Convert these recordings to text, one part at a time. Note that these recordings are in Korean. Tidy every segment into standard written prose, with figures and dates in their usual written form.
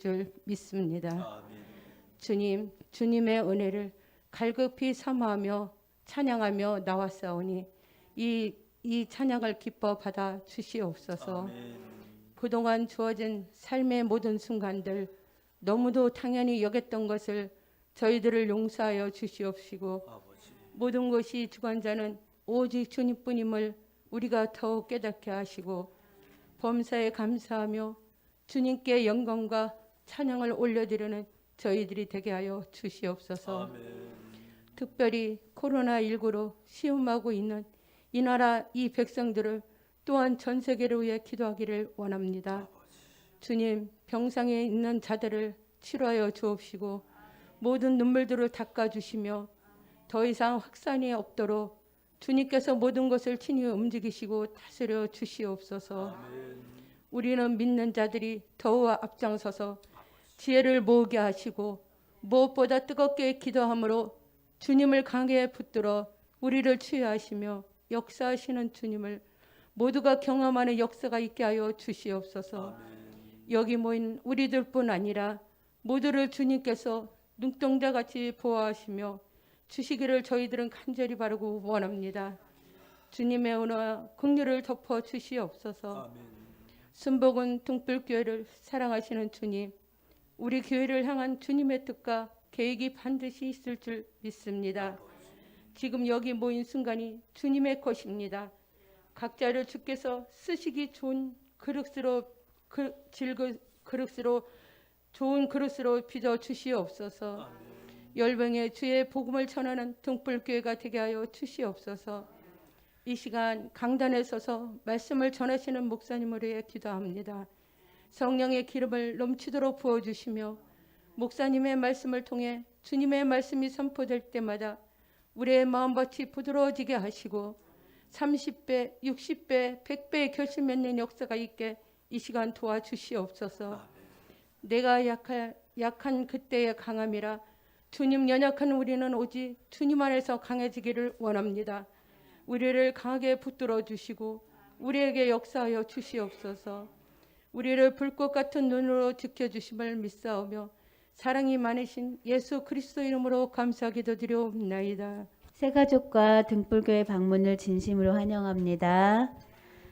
줄 믿습니다. 아멘. 주님, 주님의 은혜를 갈급히 사모하며 찬양하며 나왔사오니 이 찬양을 기뻐 받아 주시옵소서. 아멘. 그동안 주어진 삶의 모든 순간들 너무도 당연히 여겼던 것을 저희들을 용서하여 주시옵시고 아버지. 모든 것이 주관자는 오직 주님뿐임을 우리가 더욱 깨닫게 하시고 범사에 감사하며 주님께 영광과 찬양을 올려드리는 저희들이 되게 하여 주시옵소서. 아멘. 특별히 코로나19로 시험하고 있는 이 나라 이 백성들을 또한 전 세계를 위해 기도하기를 원합니다. 주님, 병상에 있는 자들을 치료하여 주옵시고 모든 눈물들을 닦아주시며 더 이상 확산이 없도록 주님께서 모든 것을 친히 움직이시고 다스려 주시옵소서. 아멘. 우리는 믿는 자들이 더욱 앞장서서 지혜를 모으게 하시고 무엇보다 뜨겁게 기도함으로 주님을 강하게 붙들어 우리를 치유하시며 역사하시는 주님을 모두가 경험하는 역사가 있게 하여 주시옵소서. 여기 모인 우리들뿐 아니라 모두를 주님께서 눈동자같이 보호하시며 주시기를 저희들은 간절히 바라고 원합니다. 주님의 은혜와 긍휼을 덮어 주시옵소서. 아멘. 순복음 등불교회를 사랑하시는 주님, 우리 교회를 향한 주님의 뜻과 계획이 반드시 있을 줄 믿습니다. 지금 여기 모인 순간이 주님의 것입니다. 각자를 주께서 쓰시기 좋은 그릇으로 좋은 그릇으로 빚어 주시옵소서. 열방에 주의 복음을 전하는 등불교회가 되게 하여 주시옵소서. 이 시간 강단에 서서 말씀을 전하시는 목사님을 위해 기도합니다. 성령의 기름을 넘치도록 부어주시며 목사님의 말씀을 통해 주님의 말씀이 선포될 때마다 우리의 마음밭이 부드러워지게 하시고 30배, 60배, 100배의 결실 맺는 역사가 있게 이 시간 도와주시옵소서. 내가 약한 그때의 강함이라 주님 연약한 우리는 오직 주님 안에서 강해지기를 원합니다. 우리를 강하게 붙들어 주시고 우리에게 역사하여 주시옵소서. 우리를 불꽃 같은 눈으로 지켜주심을 믿사오며 사랑이 많으신 예수 그리스도 이름으로 감사 기도드리옵나이다. 새가족과 등불교회 방문을 진심으로 환영합니다.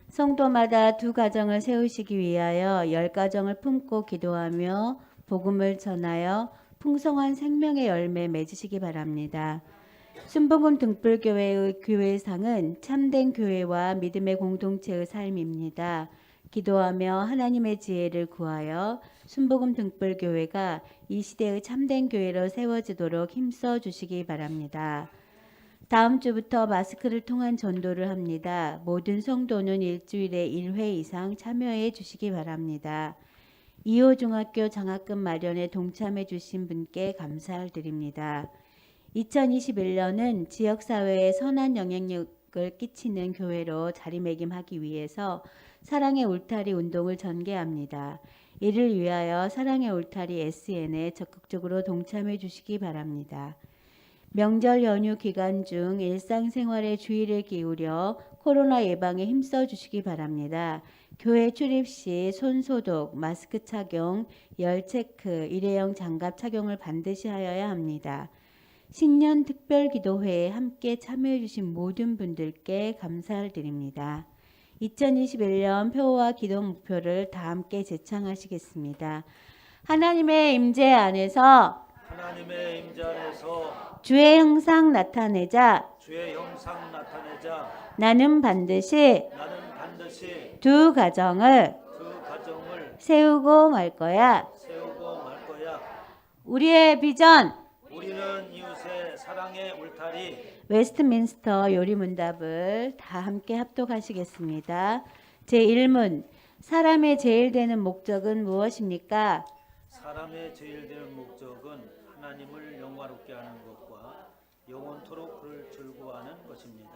성도마다 두 가정을 세우시기 위하여 10가정을 품고 기도하며 복음을 전하여 풍성한 생명의 열매 맺으시기 바랍니다. 순복음 등불교회의 교회상은 참된 교회와 믿음의 공동체의 삶입니다. 기도하며 하나님의 지혜를 구하여 순복음 등불교회가 이 시대의 참된 교회로 세워지도록 힘써 주시기 바랍니다. 다음 주부터 마스크를 통한 전도를 합니다. 모든 성도는 일주일에 1회 이상 참여해 주시기 바랍니다. 2호 중학교 장학금 마련에 동참해 주신 분께 감사를 드립니다. 2021년은 지역사회에 선한 영향력을 끼치는 교회로 자리매김하기 위해서 사랑의 울타리 운동을 전개합니다. 이를 위하여 사랑의 울타리 SN에 적극적으로 동참해 주시기 바랍니다. 명절 연휴 기간 중 일상생활에 주의를 기울여 코로나 예방에 힘써 주시기 바랍니다. 교회 출입 시 손소독, 마스크 착용, 열 체크, 일회용 장갑 착용을 반드시 하여야 합니다. 신년 특별기도회에 함께 참여해 주신 모든 분들께 감사를 드립니다. 2021년 표와 기도 목표를 다 함께 제창하시겠습니다. 하나님의 임재 안에서 주의 형상 나타내자 나는 반드시 두 가정을 세우고 말 거야. 우리의 비전 우리는 이웃의 사랑의 울타리. 웨스트민스터 요리문답을 다 함께 합독하시겠습니다. 제1문 사람의 제일 되는 목적은 무엇입니까? 사람의 제일 되는 목적은 하나님을 영화롭게 하는 것과 영원토록 그를 즐거워하는 것입니다.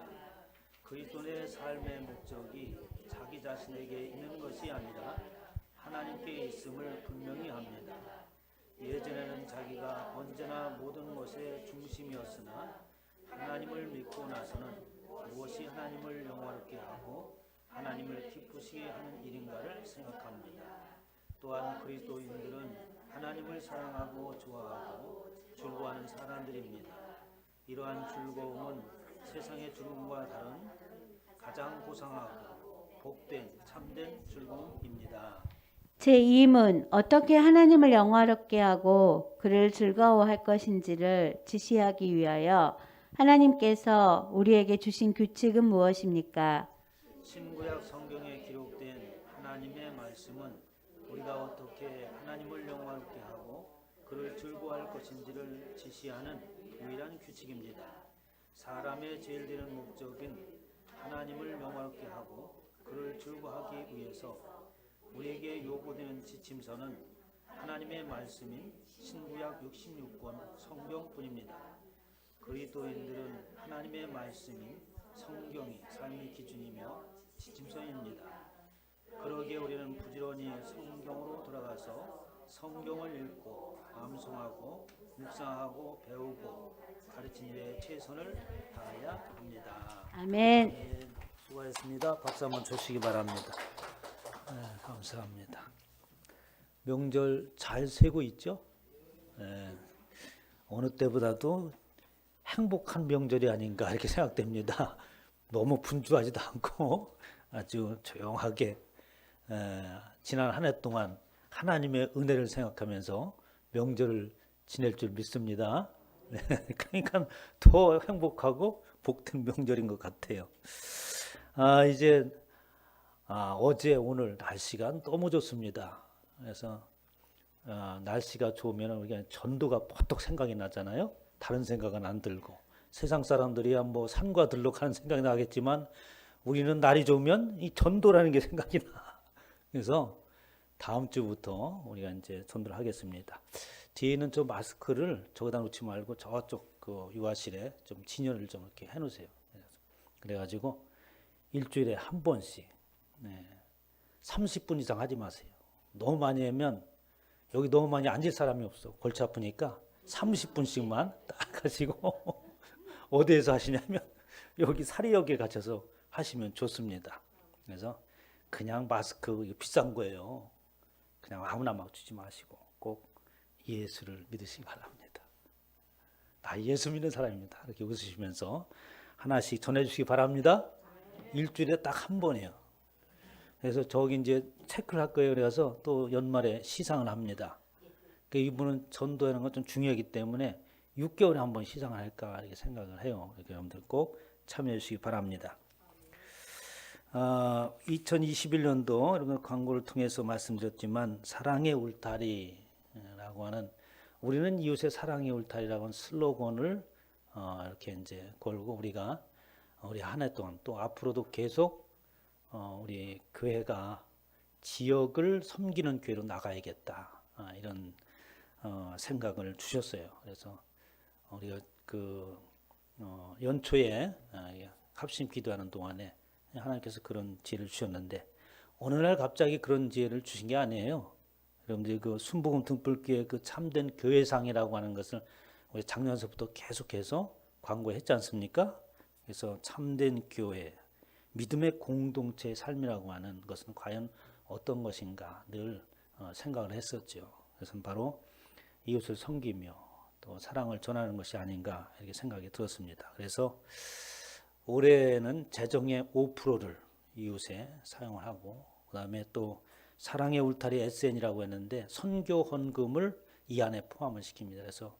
그리스도의 삶의 목적이 자기 자신에게 있는 것이 아니라 하나님께 있음을 분명히 합니다. 예전에는 자기가 언제나 모든 것의 중심이었으나 하나님을 믿고 나서는 무엇이 하나님을 영화롭게 하고 하나님을 기쁘시게 하는 일인가를 생각합니다. 또한 그리스도인들은 하나님을 사랑하고 좋아하고 즐거워하는 사람들입니다. 이러한 즐거움은 세상의 즐거움과 다른 가장 고상하고 복된 참된 즐거움입니다. 제2문 어떻게 하나님을 영화롭게 하고 그를 즐거워할 것인지를 지시하기 위하여 하나님께서 우리에게 주신 규칙은 무엇입니까? 신구약 성경에 기록된 하나님의 말씀은 우리가 어떻게 하나님을 영화롭게 하고 그를 즐거워할 것인지를 지시하는 유일한 규칙입니다. 사람의 제일 되는 목적은 하나님을 영화롭게 하고 그를 즐거워하기 위해서 우리에게 요구되는 지침서는 하나님의 말씀인 신구약 66권 성경뿐입니다. 그리스도인들은 하나님의 말씀인 성경이 삶의 기준이며 지침서입니다. 그러기에 우리는 부지런히 성경으로 돌아가서 성경을 읽고 암송하고 묵상하고 배우고 가르치는 일에 최선을 다해야 합니다. 아멘. 네, 수고하셨습니다. 박수 한번 주시기 바랍니다. 네, 감사합니다. 명절 잘 세고 있죠? 네, 어느 때보다도 행복한 명절이 아닌가 이렇게 생각됩니다. 너무 분주하지도 않고 아주 조용하게 지난 한 해 동안 하나님의 은혜를 생각하면서 명절을 지낼 줄 믿습니다. 네, 그러니까 더 행복하고 복된 명절인 것 같아요. 이제 어제 오늘 날씨가 너무 좋습니다. 그래서 날씨가 좋으면 우리가 전도가 퍼뜩 생각이 나잖아요. 다른 생각은 안 들고 세상 사람들이야 뭐 산과 들로 가는 생각이 나겠지만 우리는 날이 좋으면 이 전도라는 게 생각이 나. 그래서 다음 주부터 우리가 이제 전도를 하겠습니다. 뒤에는 저 마스크를 저기다 놓지 말고 저쪽 그 유아실에 좀 진열을 좀 이렇게 해놓으세요. 그래가지고 일주일에 한 번씩 30분 이상 하지 마세요. 너무 많이 하면 여기 너무 많이 앉을 사람이 없어. 골치 아프니까 30분씩만 딱 하시고 어디에서 하시냐면 여기 사리역에 갇혀서 하시면 좋습니다. 그래서 그냥 마스크 이거 비싼 거예요. 그냥 아무나 막 주지 마시고 꼭 예수를 믿으시기 바랍니다. 나 예수 믿는 사람입니다. 이렇게 웃으시면서 하나씩 전해주시기 바랍니다. 일주일에 딱 한 번이에요. 그래서 저기 이제 체크를 할 거예요. 그래서 또 연말에 시상을 합니다. 이분은 전도하는 건 좀 중요하기 때문에 6개월에 한 번 시상을 할까 이렇게 생각을 해요. 여러분들 꼭 참여해 주시기 바랍니다. 2021년도 여러분 광고를 통해서 말씀드렸지만 사랑의 울타리라고 하는 우리는 이웃의 사랑의 울타리라고 하는 슬로건을 이렇게 이제 걸고 우리가 우리 한 해 동안 또 앞으로도 계속 우리 교회가 지역을 섬기는 교회로 나가야겠다 이런 생각을 주셨어요. 그래서 우리가 그 연초에 합심 기도하는 동안에 하나님께서 그런 지혜를 주셨는데 어느 날 갑자기 그런 지혜를 주신 게 아니에요. 여러분들 그 순복음 등불교회 그 참된 교회상이라고 하는 것을 우리 작년서부터 계속해서 광고했지 않습니까? 그래서 참된 교회, 믿음의 공동체의 삶이라고 하는 것은 과연 어떤 것인가 늘 생각을 했었죠. 그래서 바로 이웃을 섬기며 또 사랑을 전하는 것이 아닌가 이렇게 생각이 들었습니다. 그래서 올해는 재정의 5%를 이웃에 사용을 하고 그다음에 또 사랑의 울타리 SN이라고 했는데 선교 헌금을 이 안에 포함을 시킵니다. 그래서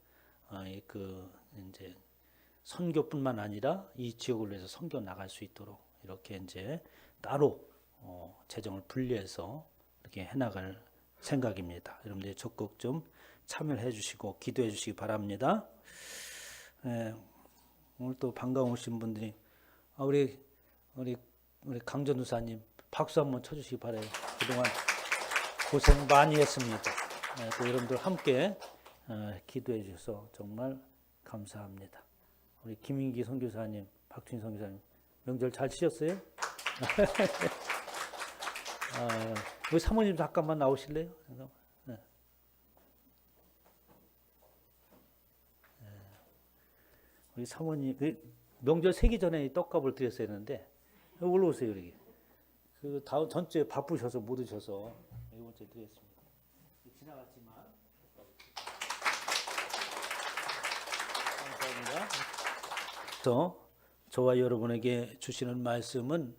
그 이제 선교뿐만 아니라 이 지역을 위해서 선교 나갈 수 있도록 이렇게 이제 따로 재정을 분리해서 이렇게 해나갈 생각입니다. 여러분들 적극 좀 참여해 주시고 기도해 주시기 바랍니다. 오늘 또 반가우신 분들이 우리 강전우사님 박수 한번 쳐주시기 바라요. 그동안 고생 많이 했습니다. 또 여러분들 함께 기도해 주셔서 정말 감사합니다. 우리 김인기 선교사님, 박춘희 선교사님 명절 잘 치셨어요? 우리 사모님 잠깐만 나오실래요? 네. 우리 사모님 명절 세기 전에 떡값을 드렸어야 했는데 올라오세요 여기. 그 다음 전주에 바쁘셔서 못 오셔서 이번 주에 드렸습니다. 지나갔지만 감사합니다. 또 저와 여러분에게 주시는 말씀은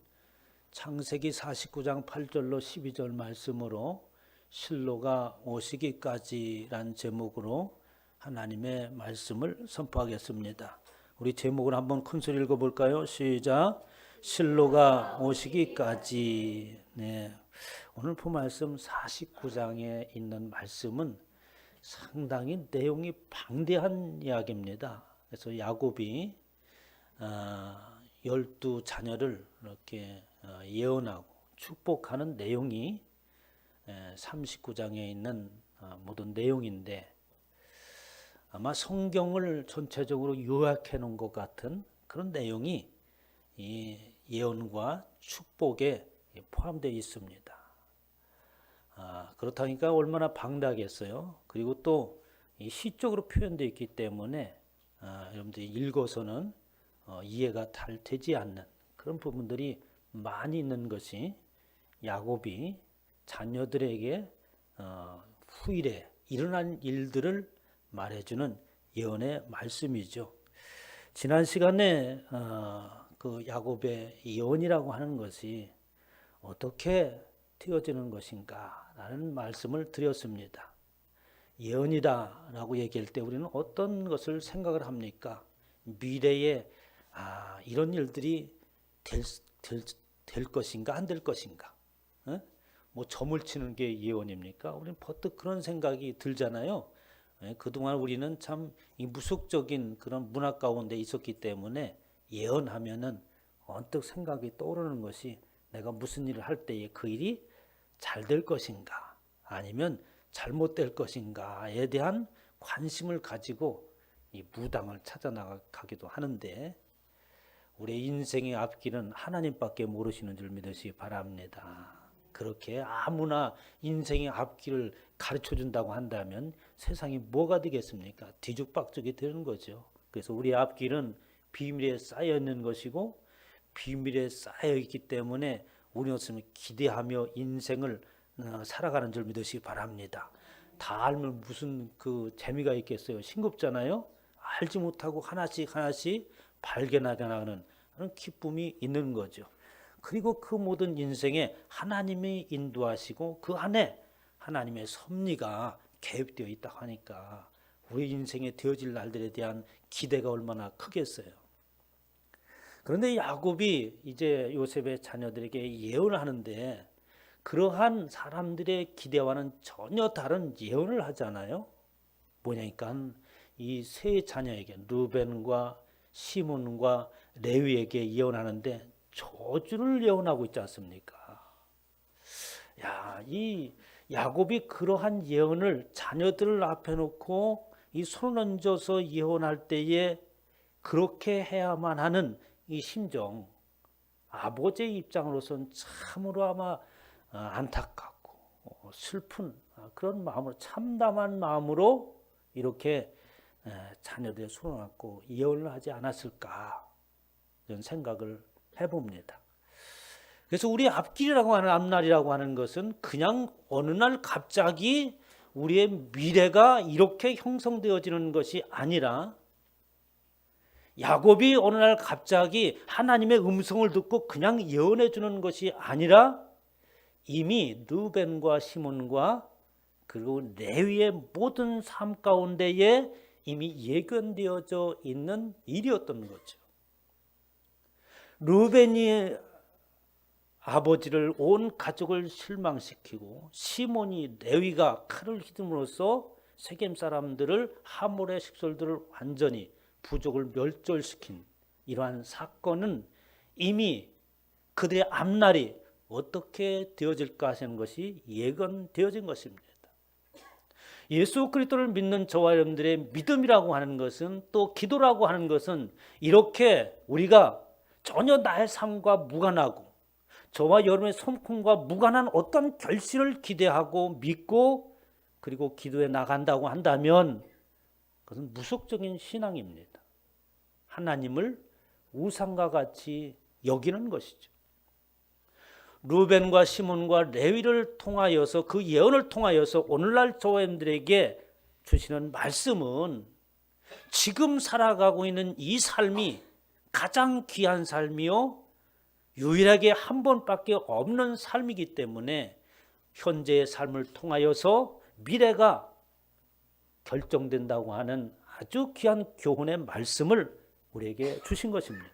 창세기 49장 8절로 12절 말씀으로 실로가 오시기까지란 제목으로 하나님의 말씀을 선포하겠습니다. 우리 제목을 한번 큰 소리 읽어볼까요? 시작. 실로가 오시기까지. 네. 오늘 본 말씀 49장에 있는 말씀은 상당히 내용이 방대한 이야기입니다. 그래서 야곱이 12자녀를 이렇게 예언하고 축복하는 내용이 39장에 있는 모든 내용인데 아마 성경을 전체적으로 요약해 놓은 것 같은 그런 내용이 이 예언과 축복에 포함되어 있습니다. 그렇다니까 얼마나 방대하겠어요. 그리고 또 이 시적으로 표현되어 있기 때문에 여러분들이 읽어서는 이해가 잘 되지 않는 그런 부분들이 많이 있는 것이 야곱이 자녀들에게 후일에 일어난 일들을 말해주는 예언의 말씀이죠. 지난 시간에 그 야곱의 예언이라고 하는 것이 어떻게 되어지는 것인가 라는 말씀을 드렸습니다. 예언이다라고 얘기할 때 우리는 어떤 것을 생각을 합니까? 미래에 이런 일들이 될 것인가 안 될 것인가? 뭐 점을 치는 게 예언입니까? 우리는 버뜩 그런 생각이 들잖아요. 그동안 우리는 참 이 무속적인 그런 문화 가운데 있었기 때문에 예언하면은 언뜻 생각이 떠오르는 것이 내가 무슨 일을 할 때에 그 일이 잘 될 것인가 아니면 잘못될 것인가에 대한 관심을 가지고 이 무당을 찾아 나가기도 하는데 우리의 인생의 앞길은 하나님밖에 모르시는 줄 믿으시기 바랍니다. 그렇게 아무나 인생의 앞길을 가르쳐 준다고 한다면 세상이 뭐가 되겠습니까? 뒤죽박죽이 되는 거죠. 그래서 우리의 앞길은 비밀에 쌓여 있는 것이고 비밀에 쌓여 있기 때문에 우리는 기대하며 인생을 살아가는 줄 믿으시기 바랍니다. 다 알면 무슨 그 재미가 있겠어요. 싱겁잖아요. 알지 못하고 하나씩 발견하는 그런 기쁨이 있는 거죠. 그리고 그 모든 인생에 하나님이 인도하시고 그 안에 하나님의 섭리가 개입되어 있다고 하니까 우리 인생에 되어질 날들에 대한 기대가 얼마나 크겠어요. 그런데 야곱이 이제 요셉의 자녀들에게 예언을 하는데 그러한 사람들의 기대와는 전혀 다른 예언을 하잖아요. 뭐냐니까 이 세 자녀에게 루벤과 시몬과 레위에게 예언하는데 저주를 예언하고 있지 않습니까? 이 야곱이 그러한 예언을 자녀들을 앞에 놓고 이 손을 얹어서 예언할 때에 그렇게 해야만 하는 이 심정, 아버지의 입장으로서는 참으로 아마 안타깝고 슬픈 그런 마음으로 참담한 마음으로 이렇게 자녀들의 손을 얹고 예언을 하지 않았을까 이런 생각을 해봅니다. 그래서 우리 앞길이라고 하는 앞날이라고 하는 것은 그냥 어느 날 갑자기 우리의 미래가 이렇게 형성되어지는 것이 아니라 야곱이 어느 날 갑자기 하나님의 음성을 듣고 그냥 예언해 주는 것이 아니라 이미 르벤과 시몬과 그리고 레위의 모든 삶 가운데에 이미 예견되어져 있는 일이었던 거죠. 르벤이 아버지를 온 가족을 실망시키고 시몬이 레위가 칼을 휘두름으로써 세겜 사람들을 하몰의 식솔들을 완전히 부족을 멸절시킨 이러한 사건은 이미 그들의 앞날이 어떻게 되어질까 하는 것이 예견되어진 것입니다. 예수 그리스도를 믿는 저와 여러분들의 믿음이라고 하는 것은 또 기도라고 하는 것은 이렇게 우리가 전혀 나의 삶과 무관하고 저와 여러분의 손품과 무관한 어떤 결실을 기대하고 믿고 그리고 기도해 나간다고 한다면 그것은 무속적인 신앙입니다. 하나님을 우상과 같이 여기는 것이죠. 루벤과 시몬과 레위를 통하여서 그 예언을 통하여서 오늘날 조회원들에게 주시는 말씀은 지금 살아가고 있는 이 삶이 가장 귀한 삶이요 유일하게 한 번밖에 없는 삶이기 때문에 현재의 삶을 통하여서 미래가 결정된다고 하는 아주 귀한 교훈의 말씀을 우리에게 주신 것입니다.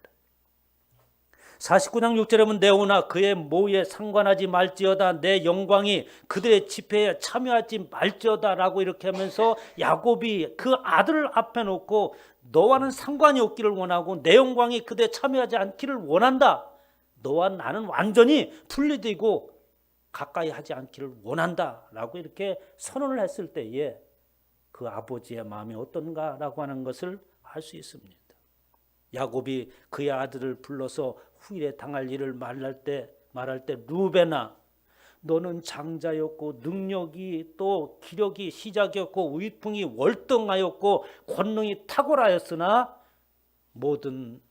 49장 6절에 보면 네오나 그의 모에 상관하지 말지어다 내 영광이 그들의 집회에 참여하지 말지어다 라고 이렇게 하면서 야곱이 그 아들을 앞에 놓고 너와는 상관이 없기를 원하고 내 영광이 그들에 참여하지 않기를 원한다. 너와 나는 완전히 분리되고 가까이 하지 않기를 원한다 라고 이렇게 선언을 했을 때에 그 아버지의 마음이 어떤가라고 하는 것을 알 수 있습니다. 야곱이 그의 아들을 불러서 후일에 당할 일을 말할 때 루벤아 너는 장자였고 능력이 또 기력이 시작이었고 위풍이 월등하였고 권능이 탁월하였으나 모든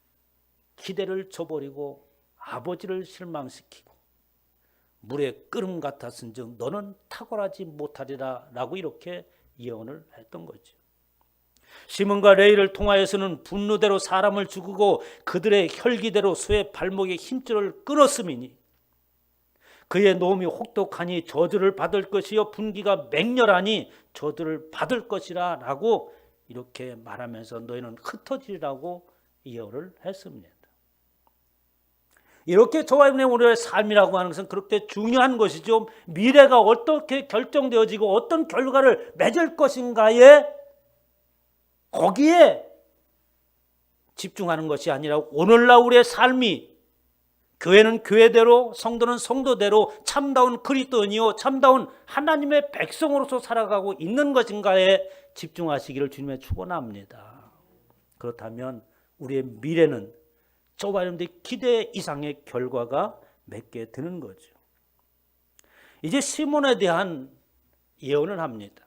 기대를 저버리고 아버지를 실망시키고 물의 끓음 같았은즉 너는 탁월하지 못하리라 라고 이렇게 예언을 했던 거죠. 시몬과 레위를 통하여서는 분노대로 사람을 죽이고 그들의 혈기대로 소의 발목의 힘줄을 끊었음이니 그의 노음이 혹독하니 저주를 받을 것이요 분기가 맹렬하니 저주를 받을 것이라 라고 이렇게 말하면서 너희는 흩어지리라고 예언을 했습니다. 이렇게 저와 여러분의 우리의 삶이라고 하는 것은 그렇게 중요한 것이죠. 미래가 어떻게 결정되어지고 어떤 결과를 맺을 것인가에 거기에 집중하는 것이 아니라 오늘날 우리의 삶이 교회는 교회대로 성도는 성도대로 참다운 그리스도인이요 참다운 하나님의 백성으로서 살아가고 있는 것인가에 집중하시기를 주님의 축원합니다. 그렇다면 우리의 미래는 저와 여러분들의 기대 이상의 결과가 맺게 되는 거죠. 이제 시몬에 대한 예언을 합니다.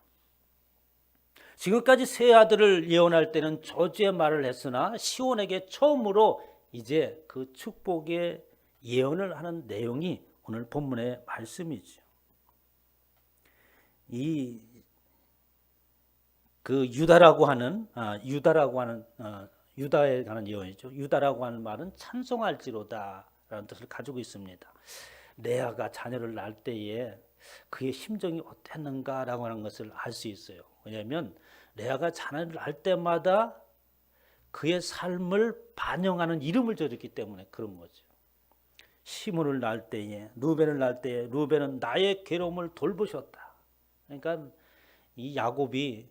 지금까지 세 아들을 예언할 때는 저주의 말을 했으나 시온에게 처음으로 이제 그 축복의 예언을 하는 내용이 오늘 본문의 말씀이죠. 유다에 관한 예언이죠. 유다라고 하는 말은 찬송할지로다라는 뜻을 가지고 있습니다. 레아가 자녀를 낳을 때에 그의 심정이 어땠는가라고 하는 것을 알 수 있어요. 왜냐하면 레아가 자녀를 낳을 때마다 그의 삶을 반영하는 이름을 지었기 때문에 그런 거죠. 시몬을 낳을 때에, 루벤을 낳을 때에 루벤은 나의 괴로움을 돌보셨다. 그러니까 이 야곱이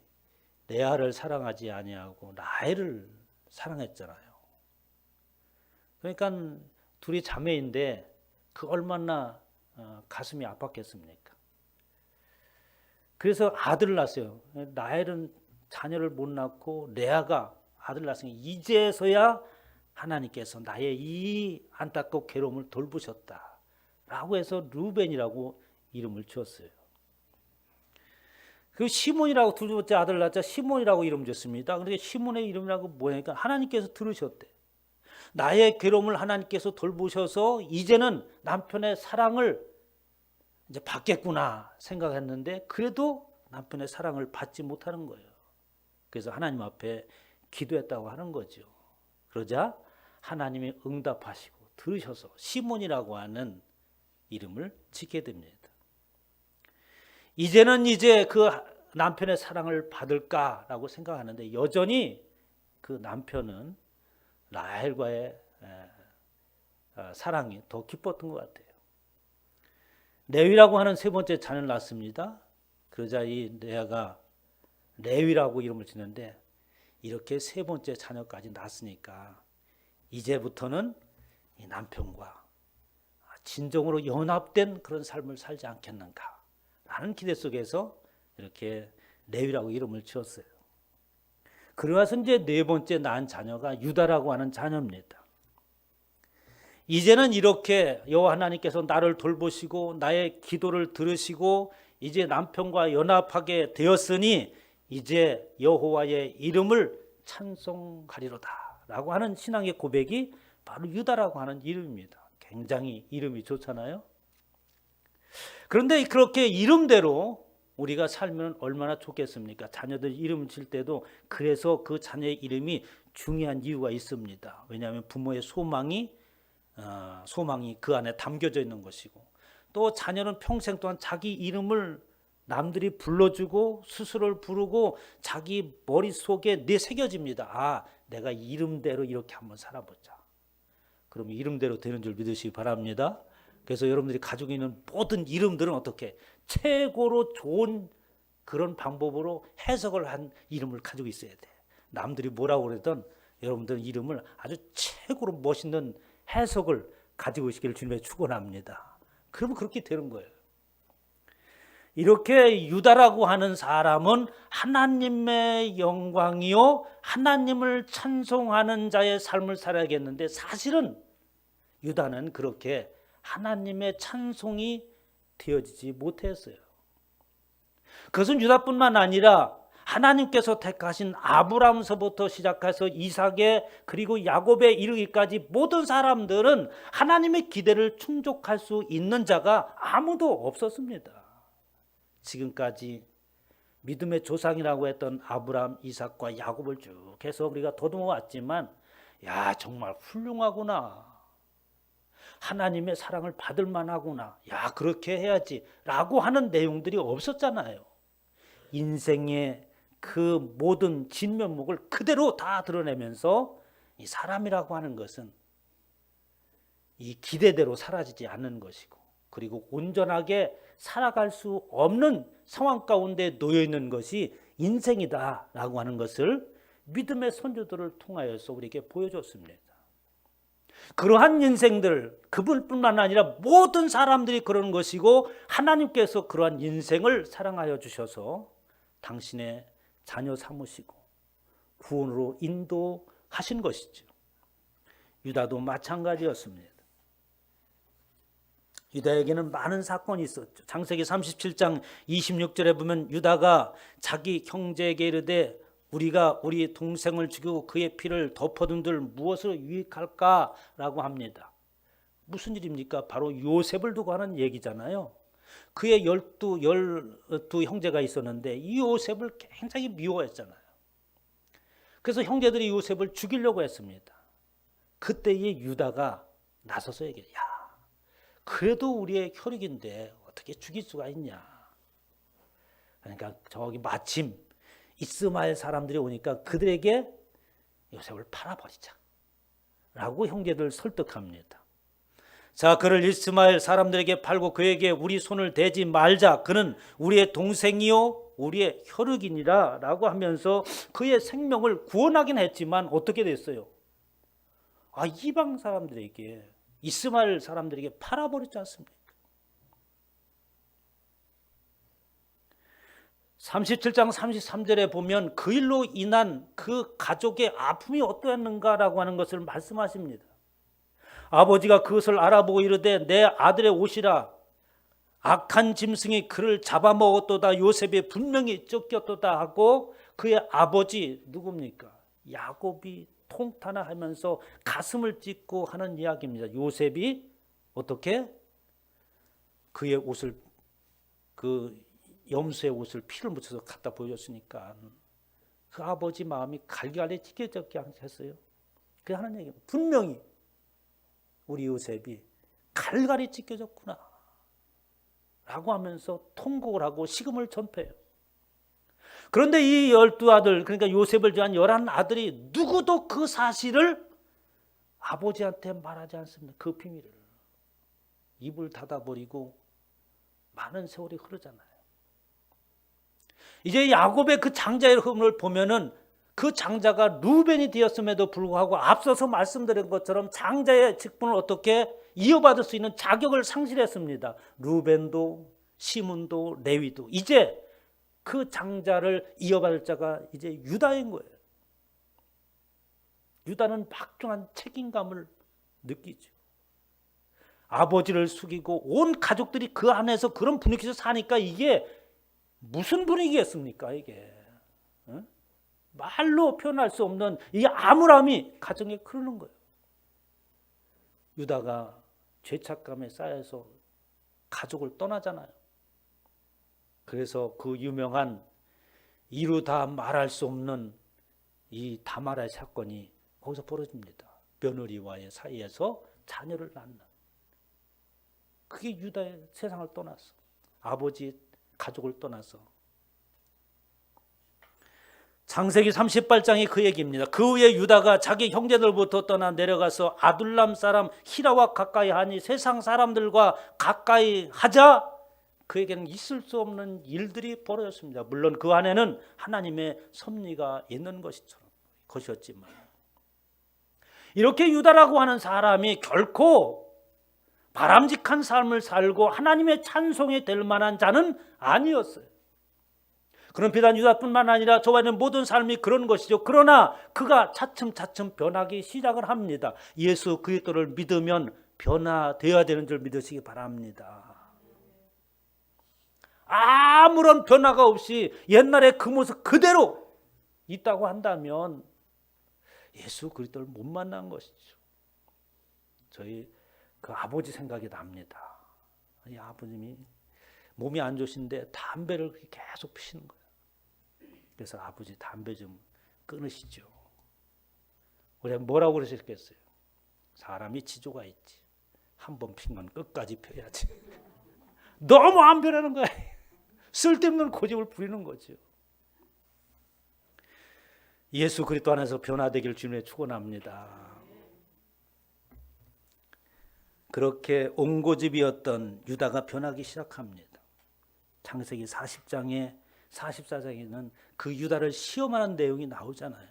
레아를 사랑하지 아니하고 라헬을 사랑했잖아요. 그러니까 둘이 자매인데 그 얼마나 가슴이 아팠겠습니까? 그래서 아들을 낳았어요. 라헬은 자녀를 못 낳고 레아가 아들을 낳았으니 이제서야 하나님께서 나의 이 안타깝고 괴로움을 돌보셨다 라고 해서 루벤이라고 이름을 지었어요. 그 시몬이라고 두 번째 아들 낳자 시몬이라고 이름 지었습니다. 그런데 시몬의 이름이라고 뭐냐니까 하나님께서 들으셨대. 나의 괴로움을 하나님께서 돌보셔서 이제는 남편의 사랑을 이제 받겠구나 생각했는데 그래도 남편의 사랑을 받지 못하는 거예요. 그래서 하나님 앞에 기도했다고 하는 거죠. 그러자 하나님이 응답하시고 들으셔서 시몬이라고 하는 이름을 짓게 됩니다. 이제는 그 남편의 사랑을 받을까라고 생각하는데 여전히 그 남편은 라헬과의 사랑이 더 기뻤던 것 같아요. 레위라고 하는 세 번째 자녀를 낳습니다. 그러자 이 레아가 레위라고 이름을 짓는데 이렇게 세 번째 자녀까지 낳았으니까 이제부터는 이 남편과 진정으로 연합된 그런 삶을 살지 않겠는가 라는 기대 속에서 이렇게 레위라고 이름을 지었어요. 그러면서 이제 네 번째 낳은 자녀가 유다라고 하는 자녀입니다. 이제는 이렇게 여호와 하나님께서 나를 돌보시고 나의 기도를 들으시고 이제 남편과 연합하게 되었으니 이제 여호와의 이름을 찬송하리로다 라고 하는 신앙의 고백이 바로 유다라고 하는 이름입니다. 굉장히 이름이 좋잖아요. 그런데 그렇게 이름대로 우리가 살면 얼마나 좋겠습니까? 자녀들 이름 질 때도 그래서 그 자녀의 이름이 중요한 이유가 있습니다. 왜냐하면 부모의 소망이 그 안에 담겨져 있는 것이고, 또 자녀는 평생 동안 자기 이름을 남들이 불러주고 스스로를 부르고 자기 머릿속에 내새겨집니다. 아, 내가 이름대로 이렇게 한번 살아보자. 그럼 이름대로 되는 줄 믿으시기 바랍니다. 그래서 여러분들이 가지고 있는 모든 이름들은 어떻게 최고로 좋은 그런 방법으로 해석을 한 이름을 가지고 있어야 돼. 남들이 뭐라고 그러든 여러분들은 이름을 아주 최고로 멋있는 해석을 가지고 있기를 주님의 축원합니다. 그러면 그렇게 되는 거예요. 이렇게 유다라고 하는 사람은 하나님의 영광이요 하나님을 찬송하는 자의 삶을 살아야겠는데, 사실은 유다는 그렇게 하나님의 찬송이 되어지지 못했어요. 그것은 유다뿐만 아니라 하나님께서 택하신 아브라함서부터 시작해서 이삭에 그리고 야곱에 이르기까지 모든 사람들은 하나님의 기대를 충족할 수 있는 자가 아무도 없었습니다. 지금까지 믿음의 조상이라고 했던 아브라함, 이삭과 야곱을 쭉 해서 우리가 더듬어 왔지만, 야, 정말 훌륭하구나, 하나님의 사랑을 받을 만하구나, 야, 그렇게 해야지 라고 하는 내용들이 없었잖아요. 인생의 그 모든 진면목을 그대로 다 드러내면서 이 사람이라고 하는 것은 이 기대대로 사라지지 않는 것이고, 그리고 온전하게 살아갈 수 없는 상황 가운데 놓여 있는 것이 인생이다라고 하는 것을 믿음의 선조들을 통하여서 우리에게 보여줬습니다. 그러한 인생들, 그분뿐만 아니라 모든 사람들이 그러는 것이고, 하나님께서 그러한 인생을 사랑하여 주셔서 당신의 자녀 삼으시고 구원으로 인도하신 것이죠. 유다도 마찬가지였습니다. 유다에게는 많은 사건이 있었죠. 창세기 37장 26절에 보면 유다가 자기 형제에게 이르되 우리가 우리 동생을 죽이고 그의 피를 덮어둔들 무엇으로 유익할까라고 합니다. 무슨 일입니까? 바로 요셉을 두고 하는 얘기잖아요. 그의 12 형제가 있었는데 이 요셉을 굉장히 미워했잖아요. 그래서 형제들이 요셉을 죽이려고 했습니다. 그때의 유다가 나서서 얘기해요. 야, 그래도 우리의 혈육인데 어떻게 죽일 수가 있냐. 그러니까 저기 마침 이스마엘 사람들이 오니까 그들에게 요셉을 팔아버리자 라고 형제들 설득합니다. 자, 그를 이스마엘 사람들에게 팔고 그에게 우리 손을 대지 말자, 그는 우리의 동생이요 우리의 혈육이니라 라고 하면서 그의 생명을 구원하긴 했지만 어떻게 됐어요? 이방 사람들에게, 이스마엘 사람들에게 팔아버렸지 않습니까? 37장 33절에 보면 그 일로 인한 그 가족의 아픔이 어떠했는가라고 하는 것을 말씀하십니다. 아버지가 그것을 알아보고 이르되 내 아들의 옷이라, 악한 짐승이 그를 잡아먹었도다, 요셉이 분명히 쫓겼도다 하고 그의 아버지 누굽니까? 야곱이 통탄하면서 가슴을 찢고 하는 이야기입니다. 요셉이 어떻게 그의 옷을, 그 염소의 옷을 피를 묻혀서 갖다 보여줬으니까 그 아버지 마음이 갈갈이 찢겨졌게 했어요. 그 하는 얘기입니다. 분명히 우리 요셉이 갈갈이 찢겨졌구나 라고 하면서 통곡을 하고 식음을 전폐해요. 그런데 이 12아들, 그러니까 요셉을 위한 11아들이 누구도 그 사실을 아버지한테 말하지 않습니다. 그 비밀을. 입을 닫아버리고 많은 세월이 흐르잖아요. 이제 야곱의 그 장자의 흐름을 보면은 그 장자가 루벤이 되었음에도 불구하고 앞서서 말씀드린 것처럼 장자의 직분을 어떻게 이어받을 수 있는 자격을 상실했습니다. 루벤도 시몬도 레위도. 이제 그 장자를 이어받을 자가 이제 유다인 거예요. 유다는 막중한 책임감을 느끼죠. 아버지를 숙이고 온 가족들이 그 안에서 그런 분위기에서 사니까 이게 무슨 분위기겠습니까? 이게 말로 표현할 수 없는 이 암울함이 가정에 흐르는 거예요. 유다가 죄책감에 쌓여서 가족을 떠나잖아요. 그래서 그 유명한 이루다 말할 수 없는 이 다말의 사건이 거기서 벌어집니다. 며느리와의 사이에서 자녀를 낳는. 그게 유다의 세상을 떠났어. 아버지 가족을 떠나서. 창세기 38장이 그 얘기입니다. 그 후에 유다가 자기 형제들부터 떠나 내려가서 아둘람 사람 히라와 가까이 하니 세상 사람들과 가까이 하자 그에게는 있을 수 없는 일들이 벌어졌습니다. 물론 그 안에는 하나님의 섭리가 있는 것이었지만 이렇게 유다라고 하는 사람이 결코 바람직한 삶을 살고 하나님의 찬송이 될 만한 자는 아니었어요. 그런 비단 유다뿐만 아니라 저와 있는 모든 삶이 그런 것이죠. 그러나 그가 차츰차츰 변하기 시작을 합니다. 예수 그리스도를 믿으면 변화되어야 되는 줄 믿으시기 바랍니다. 아무런 변화가 없이 옛날의 그 모습 그대로 있다고 한다면 예수 그리스도를 못 만난 것이죠. 저희 그 아버지 생각이 납니다. 이 아버님이 몸이 안 좋으신데 담배를 계속 피시는 거예요. 그래서 아버지 담배 좀 끊으시죠. 우리가 뭐라고 그러셨겠어요? 사람이 지조가 있지. 한 번 핀 건 끝까지 펴야지. 너무 안 변하는 거야. 쓸데없는 고집을 부리는 거죠. 예수 그리스도 안에서 변화되길 주님의 축원합니다. 그렇게 옹고집이었던 유다가 변하기 시작합니다. 창세기 40장에 44장에는 그 유다를 시험하는 내용이 나오잖아요.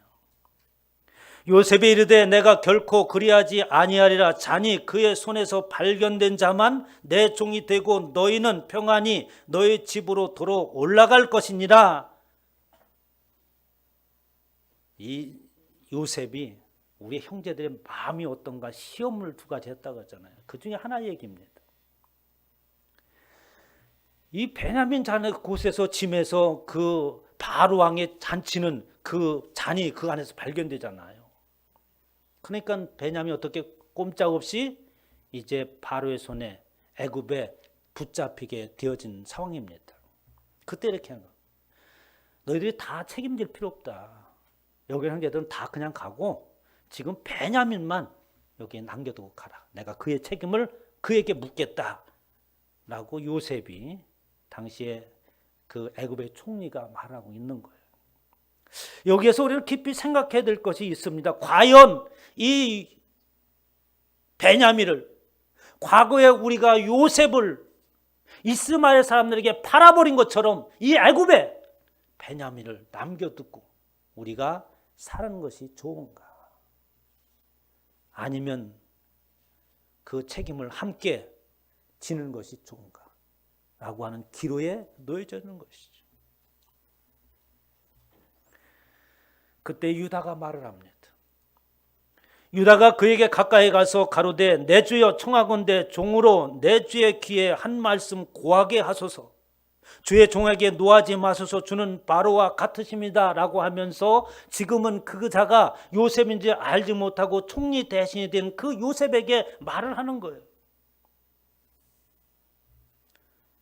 요셉이 이르되 내가 결코 그리하지 아니하리라. 잔이 그의 손에서 발견된 자만 내 종이 되고 너희는 평안히 너희 집으로 도로 올라갈 것이니라. 이 요셉이 우리 형제들의 마음이 어떤가 시험을 두 가지 했다고 했잖아요. 그 중에 하나 얘기입니다. 이 베냐민 잔의 곳에서 짐에서 그 바로 왕의 잔치는 그 잔이 그 안에서 발견되잖아요. 그러니까 베냐민이 어떻게 꼼짝없이 이제 바로의 손에 애굽에 붙잡히게 되어진 상황입니다. 그때 이렇게 하는 거예요. 너희들이 다 책임질 필요 없다. 여기 형제들은 다 그냥 가고 지금 베냐민만 여기에 남겨두고 가라. 내가 그의 책임을 그에게 묻겠다. 라고 요셉이 당시에 그 애굽의 총리가 말하고 있는 거예요. 여기에서 우리는 깊이 생각해야 될 것이 있습니다. 과연 이 베냐민을 과거에 우리가 요셉을 이스마엘 사람들에게 팔아버린 것처럼 이 애굽에 베냐민을 남겨두고 우리가 사는 것이 좋은가? 아니면 그 책임을 함께 지는 것이 좋은가? 라고 하는 기로에 놓여져 있는 것이죠. 그때 유다가 말을 합니다. 유다가 그에게 가까이 가서 가로되 내 주여 청하건대 종으로 내 주의 귀에 한 말씀 고하게 하소서. 주의 종에게 노하지 마소서. 주는 바로와 같으십니다. 라고 하면서 지금은 그 자가 요셉인지 알지 못하고 총리 대신이 된 그 요셉에게 말을 하는 거예요.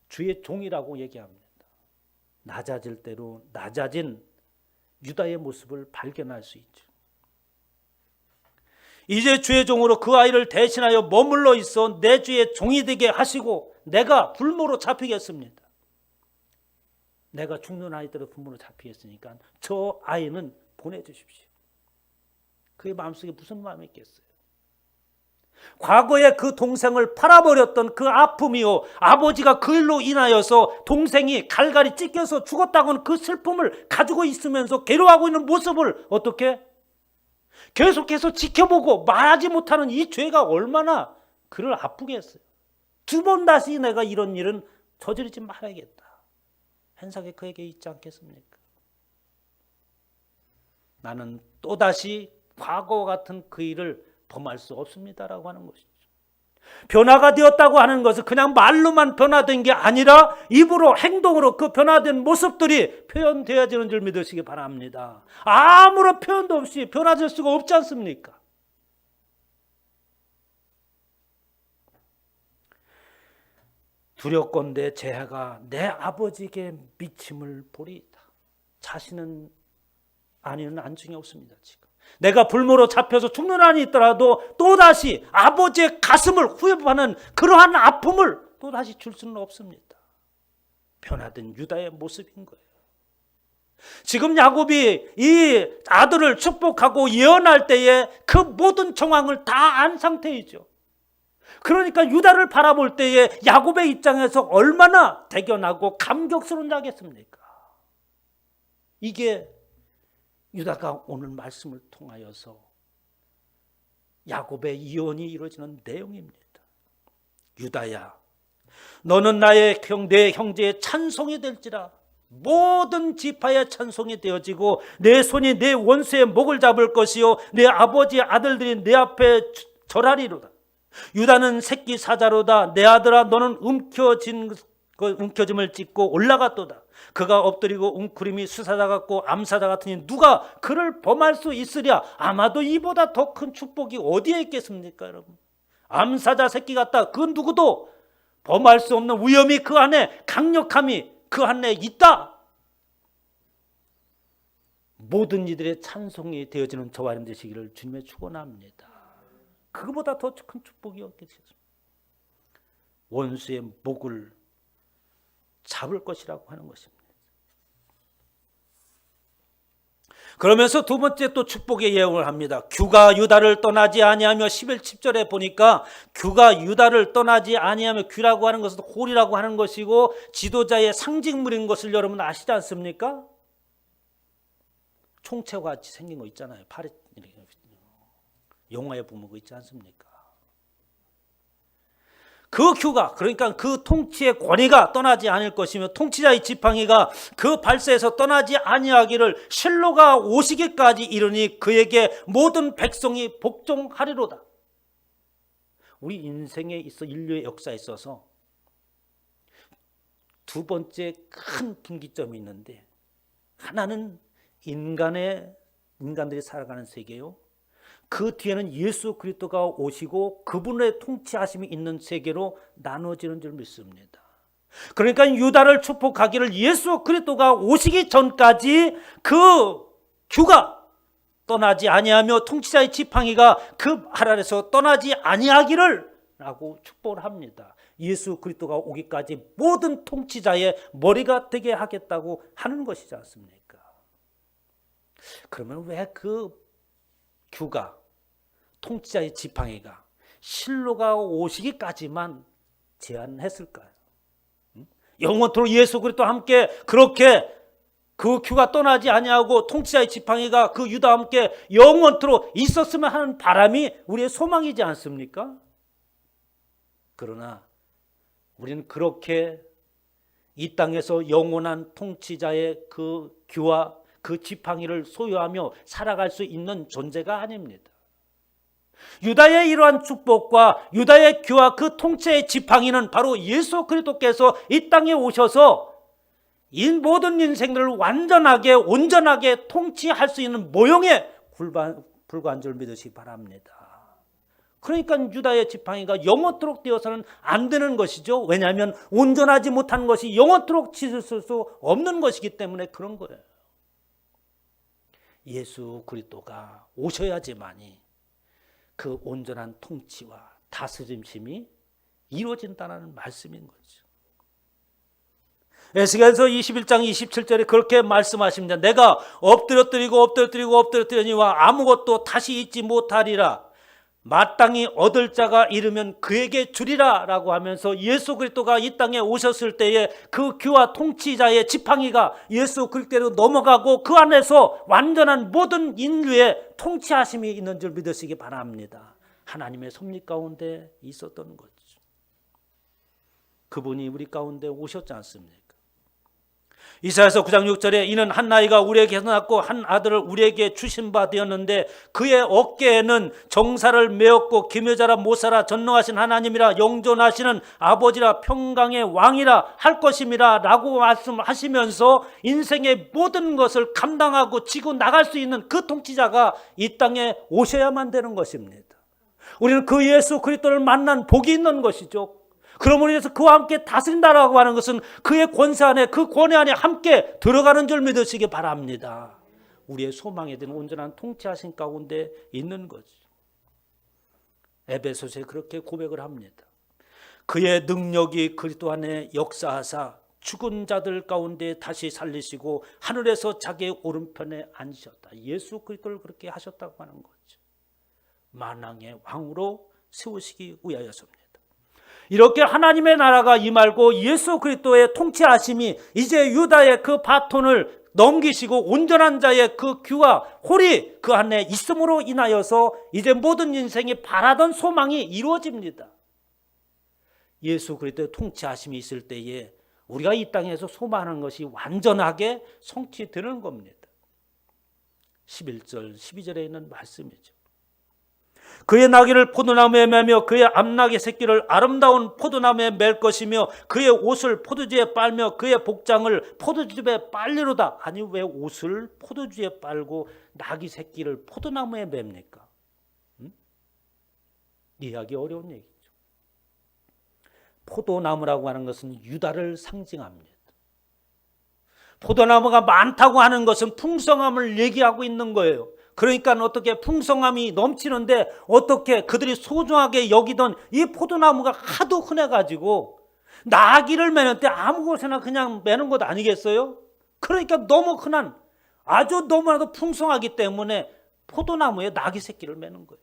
주의 종이라고 얘기합니다. 낮아질 대로 낮아진 유다의 모습을 발견할 수 있죠. 이제 주의 종으로 그 아이를 대신하여 머물러 있어 내 주의 종이 되게 하시고 내가 불모로 잡히겠습니다. 내가 죽는 아이들을 부모로 잡히겠으니까 저 아이는 보내주십시오. 그의 마음속에 무슨 마음이 있겠어요? 과거에 그 동생을 팔아버렸던 그 아픔이요, 아버지가 그 일로 인하여서 동생이 갈갈이 찢겨서 죽었다고는 그 슬픔을 가지고 있으면서 괴로워하고 있는 모습을 어떻게 계속해서 지켜보고 말하지 못하는 이 죄가 얼마나 그를 아프게 했어요. 두 번 다시 내가 이런 일은 저지르지 말아야겠다. 현상이 그에게 있지 않겠습니까? 나는 또다시 과거와 같은 그 일을 범할 수 없습니다라고 하는 것이죠. 변화가 되었다고 하는 것은 그냥 말로만 변화된 게 아니라 입으로 행동으로 그 변화된 모습들이 표현되어야 되는 줄 믿으시기 바랍니다. 아무런 표현도 없이 변화될 수가 없지 않습니까? 두렵건대 제 해가 내 아버지에게 미침을 보리이다. 자신은 안위는 안중에 없습니다. 지금 내가 불모로 잡혀서 죽는 한이 있더라도 또다시 아버지의 가슴을 후회하는 그러한 아픔을 또다시 줄 수는 없습니다. 변화된 유다의 모습인 거예요. 지금 야곱이 이 아들을 축복하고 예언할 때에 그 모든 정황을 다 안 상태이죠. 그러니까 유다를 바라볼 때에 야곱의 입장에서 얼마나 대견하고 감격스러운지겠습니까? 이게 유다가 오늘 말씀을 통하여서 야곱의 예언이 이루어지는 내용입니다. 유다야, 너는 내 형제의 찬송이 될지라. 모든 지파의 찬송이 되어지고 내 손이 내 원수의 목을 잡을 것이요 내 아버지의 아들들이 내 앞에 절하리로다. 유다는 새끼 사자로다. 내 아들아, 너는 움켜짐을 찢고 올라갔도다. 그가 엎드리고 웅크림이 수사자 같고 암사자 같으니 누가 그를 범할 수 있으랴. 아마도 이보다 더 큰 축복이 어디에 있겠습니까, 여러분? 암사자 새끼 같다. 그 누구도 범할 수 없는 위험이 그 안에, 강력함이 그 안에 있다. 모든 이들의 찬송이 되어지는 저와 여러분 되시기를 주님의 축원합니다. 그거보다 더 큰 축복이 없겠습니까? 원수의 목을 잡을 것이라고 하는 것입니다. 그러면서 두 번째 또 축복의 예언을 합니다. 규가 유다를 떠나지 아니하며 10절에 보니까 규가 유다를 떠나지 아니하며, 규라고 하는 것은 홀이라고 하는 것이고 지도자의 상징물인 것을 여러분 아시지 않습니까? 총체와 같이 생긴 거 있잖아요. 팔에 영화에 보면 거 있지 않습니까? 그 규가, 그러니까 그 통치의 권위가 떠나지 않을 것이며 통치자의 지팡이가 그 발세에서 떠나지 아니하기를 실로가 오시기까지 이르니 그에게 모든 백성이 복종하리로다. 우리 인생에 있어, 인류의 역사에 있어서 두 번째 큰 분기점이 있는데, 하나는 인간들이 살아가는 세계요, 그 뒤에는 예수 그리스도가 오시고 그분의 통치하심이 있는 세계로 나눠지는 줄 믿습니다. 그러니까 유다를 축복하기를 예수 그리스도가 오시기 전까지 그 규가 떠나지 아니하며 통치자의 지팡이가 그 아래에서 떠나지 아니하기를 라고 축복을 합니다. 예수 그리스도가 오기까지 모든 통치자의 머리가 되게 하겠다고 하는 것이지 않습니까? 그러면 왜 그 규가, 통치자의 지팡이가 실로가 오시기까지만 제한했을까요? 영원토록 예수 그리스도와 함께 그렇게 그 규가 떠나지 아니하고 통치자의 지팡이가 그 유다와 함께 영원토록 있었으면 하는 바람이 우리의 소망이지 않습니까? 그러나 우리는 그렇게 이 땅에서 영원한 통치자의 그 규와 그 지팡이를 소유하며 살아갈 수 있는 존재가 아닙니다. 유다의 이러한 축복과 유다의 규와 그 통치의 지팡이는 바로 예수 그리스도께서 이 땅에 오셔서 이 모든 인생들을 완전하게 온전하게 통치할 수 있는 모형에 불과한 줄 믿으시기 바랍니다. 그러니까 유다의 지팡이가 영원토록 되어서는 안 되는 것이죠. 왜냐하면 온전하지 못한 것이 영원토록 지을 수 없는 것이기 때문에 그런 거예요. 예수 그리스도가 오셔야지만이 그 온전한 통치와 다스림심이 이루어진다는 말씀인 거죠. 에스겔서 21장 27절에 그렇게 말씀하십니다. 내가 엎드려뜨리니와 아무것도 다시 잊지 못하리라. 마땅히 얻을 자가 이르면 그에게 주리라 라고 하면서 예수 그리스도가 이 땅에 오셨을 때에 그 규와 통치자의 지팡이가 예수 그리스도로 넘어가고 그 안에서 완전한 모든 인류의 통치하심이 있는 줄 믿으시기 바랍니다. 하나님의 섭리 가운데 있었던 거죠. 그분이 우리 가운데 오셨지 않습니까? 이사야서 9장 6절에 이는 한 나이가 우리에게서 낳고 한 아들을 우리에게 주신 바 되었는데 그의 어깨에는 정사를 메었고 기묘자라 못살아 전능하신 하나님이라 영존하시는 아버지라 평강의 왕이라 할 것임이라 라고 말씀하시면서 인생의 모든 것을 감당하고 지고 나갈 수 있는 그 통치자가 이 땅에 오셔야만 되는 것입니다. 우리는 그 예수 그리스도를 만난 복이 있는 것이죠. 그러므로 인해서 그와 함께 다스린다라고 하는 것은 그의 권세 안에, 그 권위 안에 함께 들어가는 줄 믿으시기 바랍니다. 우리의 소망에 대한 온전한 통치하신 가운데 있는 거죠. 에베소서에 그렇게 고백을 합니다. 그의 능력이 그리스도 안에 역사하사 죽은 자들 가운데 다시 살리시고 하늘에서 자기의 오른편에 앉으셨다. 예수 그리스도를 그렇게 하셨다고 하는 거죠. 만왕의 왕으로 세우시기 위하여서입니다. 이렇게 하나님의 나라가 임하고 예수 그리스도의 통치하심이 이제 유다의 그 바톤을 넘기시고 온전한 자의 그 귀와 홀이 그 안에 있음으로 인하여서 이제 모든 인생이 바라던 소망이 이루어집니다. 예수 그리스도의 통치하심이 있을 때에 우리가 이 땅에서 소망하는 것이 완전하게 성취되는 겁니다. 11절 12절에 있는 말씀이죠. 그의 나귀를 포도나무에 매며 그의 암나귀 새끼를 아름다운 포도나무에 맬 것이며 그의 옷을 포도주에 빨며 그의 복장을 포도주에 빨리로다. 아니 왜 옷을 포도주에 빨고 나귀 새끼를 포도나무에 맵니까? 이해하기 어려운 얘기죠. 포도나무라고 하는 것은 유다를 상징합니다. 포도나무가 많다고 하는 것은 풍성함을 얘기하고 있는 거예요. 그러니까 어떻게 풍성함이 넘치는데 어떻게 그들이 소중하게 여기던 이 포도나무가 하도 흔해가지고 나귀를 매는 때 아무 곳에나 그냥 매는 것 아니겠어요? 그러니까 너무 흔한, 아주 너무나도 풍성하기 때문에 포도나무에 나귀 새끼를 매는 거예요.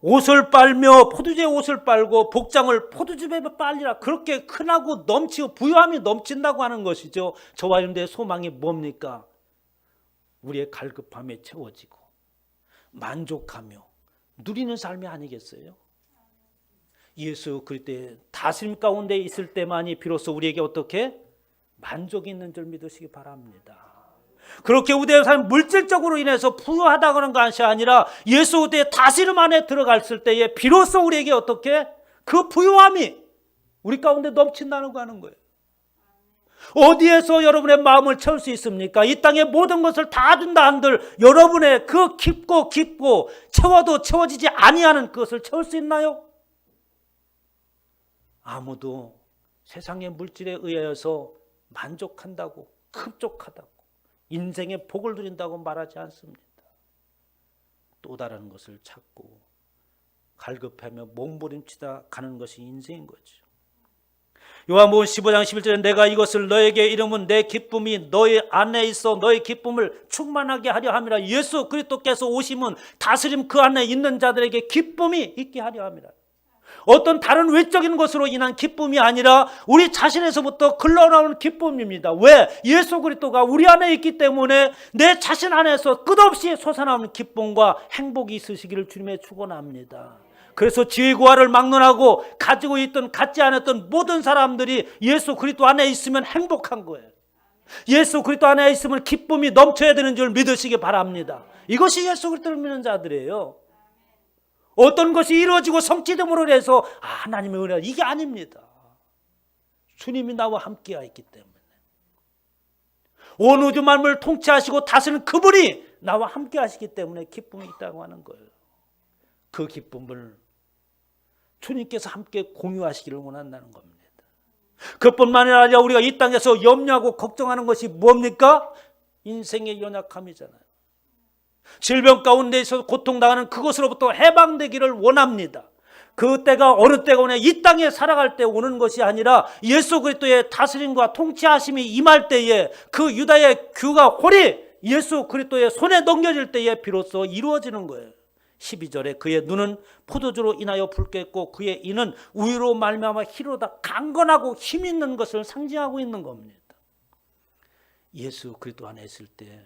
옷을 빨며 포도주에 옷을 빨고 복장을 포도주에 빨리라. 그렇게 흔하고 넘치고 부유함이 넘친다고 하는 것이죠. 저와 여러분들의 소망이 뭡니까? 우리의 갈급함에 채워지고 만족하며 누리는 삶이 아니겠어요? 예수 그리스도의 다스림 가운데 있을 때만이 비로소 우리에게 어떻게 만족이 있는 줄 믿으시기 바랍니다. 그렇게 우리의 삶 물질적으로 인해서 부유하다고 하는 것이 아니라 예수 그리스도의 다스림 안에 들어갔을 때에 비로소 우리에게 어떻게 그 부유함이 우리 가운데 넘친다는 거 하는 거예요. 어디에서 여러분의 마음을 채울 수 있습니까? 이 땅의 모든 것을 다 준다 한들 여러분의 그 깊고 채워도 채워지지 아니하는 그것을 채울 수 있나요? 아무도 세상의 물질에 의하여서 만족한다고, 흡족하다고, 인생의 복을 누린다고 말하지 않습니다. 또 다른 것을 찾고 갈급하며 몸부림치다 가는 것이 인생인 거죠. 요한복음 15장 11절에 내가 이것을 너에게 이름은 내 기쁨이 너희 안에 있어 너희 기쁨을 충만하게 하려 함이라. 예수 그리스도께서 오심은 다스림 그 안에 있는 자들에게 기쁨이 있게 하려 함이라. 어떤 다른 외적인 것으로 인한 기쁨이 아니라 우리 자신에서부터 흘러나오는 기쁨입니다. 왜? 예수 그리스도가 우리 안에 있기 때문에 내 자신 안에서 끝없이 솟아나오는 기쁨과 행복이 있으시기를 주님의 축원합니다. 그래서 지혜구화를 막론하고 가지고 있던 갖지 않았던 모든 사람들이 예수 그리스도 안에 있으면 행복한 거예요. 예수 그리스도 안에 있으면 기쁨이 넘쳐야 되는 줄 믿으시기 바랍니다. 이것이 예수 그리스도를 믿는 자들이에요. 어떤 것이 이루어지고 성취됨으로 해서 하나님의 은혜가 이게 아닙니다. 주님이 나와 함께 있기 때문에 온 우주 만물을 통치하시고 다스리는 그분이 나와 함께 하시기 때문에 기쁨이 있다고 하는 거예요. 그 기쁨을 주님께서 함께 공유하시기를 원한다는 겁니다. 그뿐만 아니라 우리가 이 땅에서 염려하고 걱정하는 것이 뭡니까? 인생의 연약함이잖아요. 질병 가운데 있어서 고통당하는 그것으로부터 해방되기를 원합니다. 그 때가 어느 때가 오냐, 이 땅에 살아갈 때 오는 것이 아니라 예수 그리스도의 다스림과 통치하심이 임할 때에 그 유다의 규가 홀이 예수 그리스도의 손에 넘겨질 때에 비로소 이루어지는 거예요. 12절에 그의 눈은 포도주로 인하여 붉겠고 그의 이는 우유로 말미암아 희로다. 강건하고 힘 있는 것을 상징하고 있는 겁니다. 예수 그리스도 안에 있을 때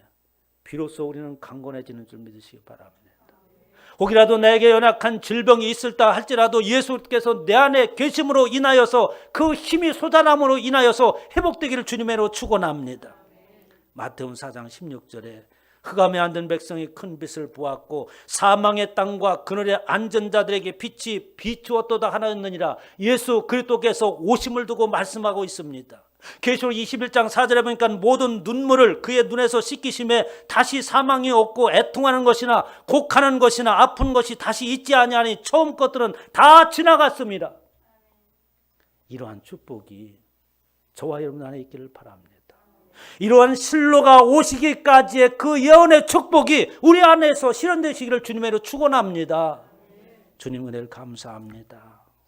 비로소 우리는 강건해지는 줄 믿으시기 바랍니다. 혹이라도 내게 연약한 질병이 있을다 할지라도 예수께서 내 안에 계심으로 인하여서 그 힘이 솟아남으로 인하여서 회복되기를 주님으로 축원합니다. 마태복음 4장 16절에 흑암에 앉은 백성이 큰 빛을 보았고 사망의 땅과 그늘에 앉은 자들에게 빛이 비추었도다 하나였느니라. 예수 그리스도께서 오심을 두고 말씀하고 있습니다. 계시록 21장 4절에 보니까 모든 눈물을 그의 눈에서 씻기심에 다시 사망이 없고 애통하는 것이나 곡하는 것이나 아픈 것이 다시 있지 아니하니 처음 것들은 다 지나갔습니다. 이러한 축복이 저와 여러분 안에 있기를 바랍니다. 이러한 실로가 오시기까지의 그 예언의 축복이 우리 안에서 실현되시기를 주님으로 축원합니다. 주님 은혜를 감사합니다.